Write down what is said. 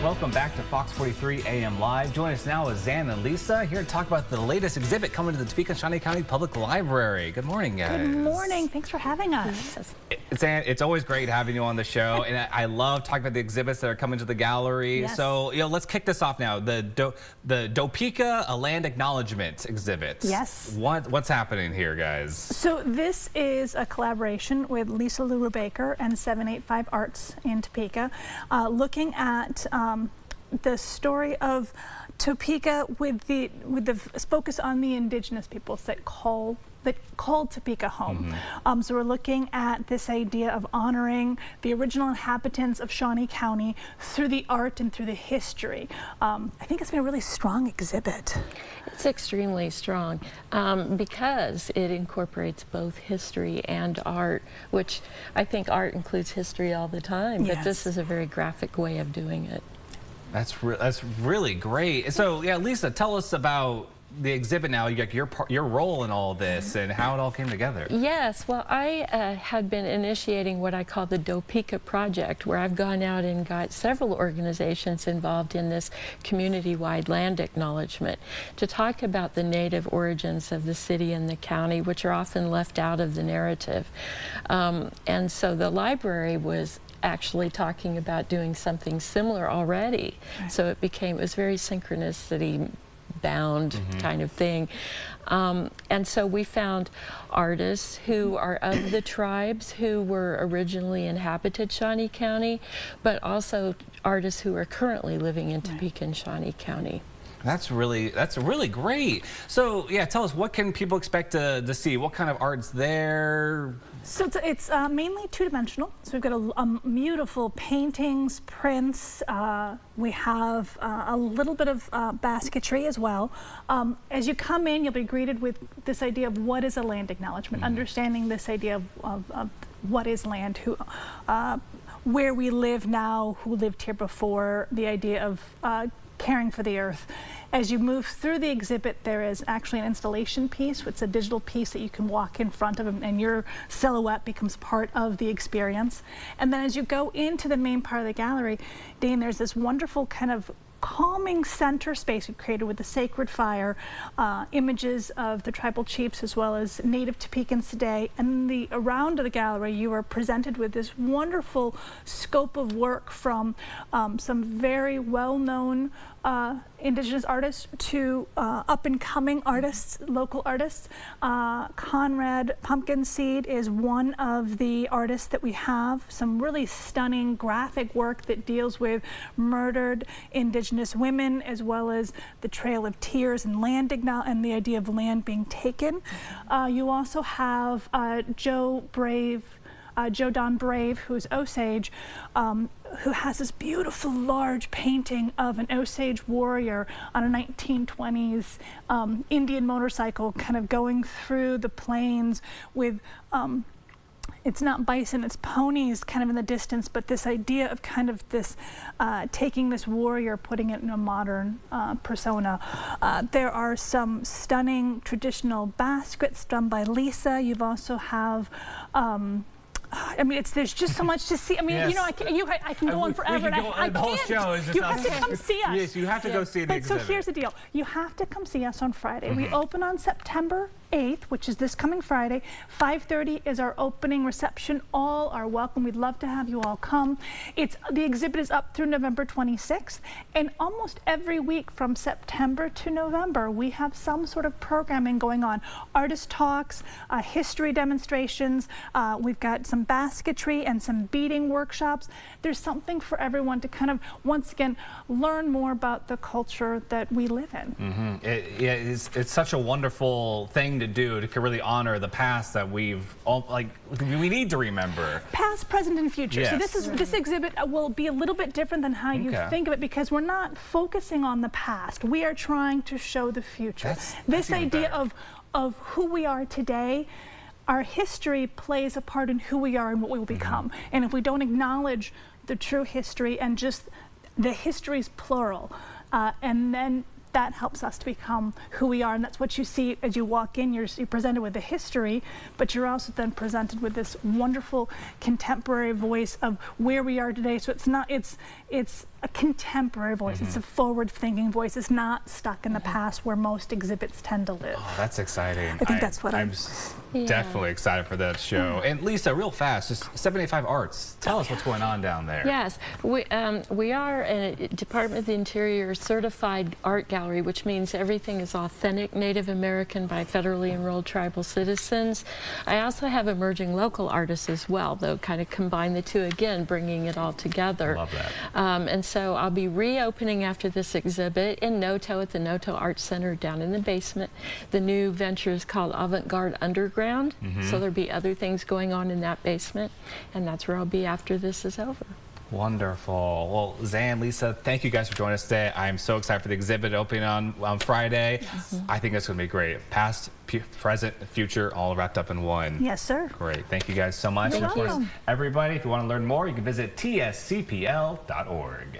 Welcome back to Fox 43 AM Live. Join us now with Zan and Lisa here to talk about the latest exhibit coming to the Topeka and Shawnee County Public Library. Good morning, guys. Good morning. Thanks for having us. Zan, it's always great having you on the show, and I love talking about the exhibits that are coming to the gallery. Yes. So, let's kick this off now. The Topeka, a Land Acknowledgement exhibit. Yes. What's happening here, guys? So this is a collaboration with Lisa Lulu Baker and 785 Arts in Topeka, looking at the story of Topeka with the focus on the indigenous peoples that called Topeka home. So we're looking at this idea of honoring the original inhabitants of Shawnee County through the art and through the history. I think it's been a really strong exhibit. It's extremely strong because it incorporates both history and art, which I think art includes history all the time, but this is a very graphic way of doing it. That's really great. So yeah, Lisa, tell us about the exhibit now. You got your role in all this and how it all came together. Yes, well, I had been initiating what I call the Topeka Project, where I've gone out and got several organizations involved in this community-wide land acknowledgement to talk about the native origins of the city and the county, which are often left out of the narrative. And so the library was actually talking about doing something similar already. So it was very synchronicity bound kind of thing. And so we found artists who are of the tribes who were originally inhabited Shawnee County, but also artists who are currently living in Topeka and Shawnee County. That's really great. So yeah, tell us, what can people expect to see? What kind of art's there? So it's mainly two-dimensional. So we've got beautiful paintings, prints. We have a little bit of basketry as well. As you come in, you'll be greeted with this idea of what is a land acknowledgement, understanding this idea of what is land, where we live now, who lived here before, the idea of caring for the earth. As you move through the exhibit, there is actually an installation piece. It's a digital piece that you can walk in front of, and your silhouette becomes part of the experience. And then as you go into the main part of the gallery, Dane, there's this wonderful kind of calming center space we've created with the sacred fire, images of the tribal chiefs as well as native Topekans today. And around the gallery, you are presented with this wonderful scope of work from some very well-known indigenous artists to up-and-coming artists, local artists. Conrad Pumpkinseed is one of the artists that we have. Some really stunning graphic work that deals with murdered indigenous women, as well as the Trail of Tears and and the idea of land being taken. You also have Joe Don Brave, who's Osage, who has this beautiful large painting of an Osage warrior on a 1920s Indian motorcycle kind of going through the plains with, it's not bison, it's ponies kind of in the distance, but this idea of kind of this, taking this warrior, putting it in a modern persona. There are some stunning traditional baskets done by Lisa. You've also have, I mean, there's just so much to see. I mean, you know, I can go on forever, and I the whole can't. show is just You have to come see us. Yes, you have to go see the exhibit. So here's the deal. You have to come see us on Friday. We open on September 8th, which is this coming Friday. 5:30 is our opening reception. All are welcome. We'd love to have you all come. The exhibit is up through November 26th, and almost every week from September to November, we have some sort of programming going on. Artist talks, history demonstrations. We've got some basketry and some beading workshops. There's something for everyone to kind of, once again, learn more about the culture that we live in. It's such a wonderful thing to do, to really honor the past that we need to remember. Past, present, and future. Yes. So this exhibit will be a little bit different than how you think of it, because we're not focusing on the past. We are trying to show the future. This idea of who we are today. Our history plays a part in who we are and what we will become. And if we don't acknowledge the true history and just the history's plural, and then that helps us to become who we are. And that's what you see as you walk in. You're presented with the history, but you're also then presented with this wonderful contemporary voice of where we are today. So it's a contemporary voice. It's a forward-thinking voice. It's not stuck in the past where most exhibits tend to live. Oh, that's exciting. I think that's what I'm Yeah. definitely excited for that show. And Lisa, real fast, just 785 Arts. Tell us what's going on down there. Yes, we are a Department of the Interior certified art gallery, which means everything is authentic Native American by federally enrolled tribal citizens. I also have emerging local artists as well, though kind of combine the two again, bringing it all together. Love that. And so I'll be reopening after this exhibit in Noto at the Noto Art Center down in the basement. The new venture is called Avant-Garde Underground, so there'll be other things going on in that basement, and that's where I'll be after this is over. Wonderful. Well, Zan, Lisa, thank you guys for joining us today. I'm so excited for the exhibit opening on Friday. I think it's going to be great. Past, present, future, all wrapped up in one. Yes, sir. Great. Thank you guys so much. You're And of course, welcome. everybody, if you want to learn more, you can visit tscpl.org.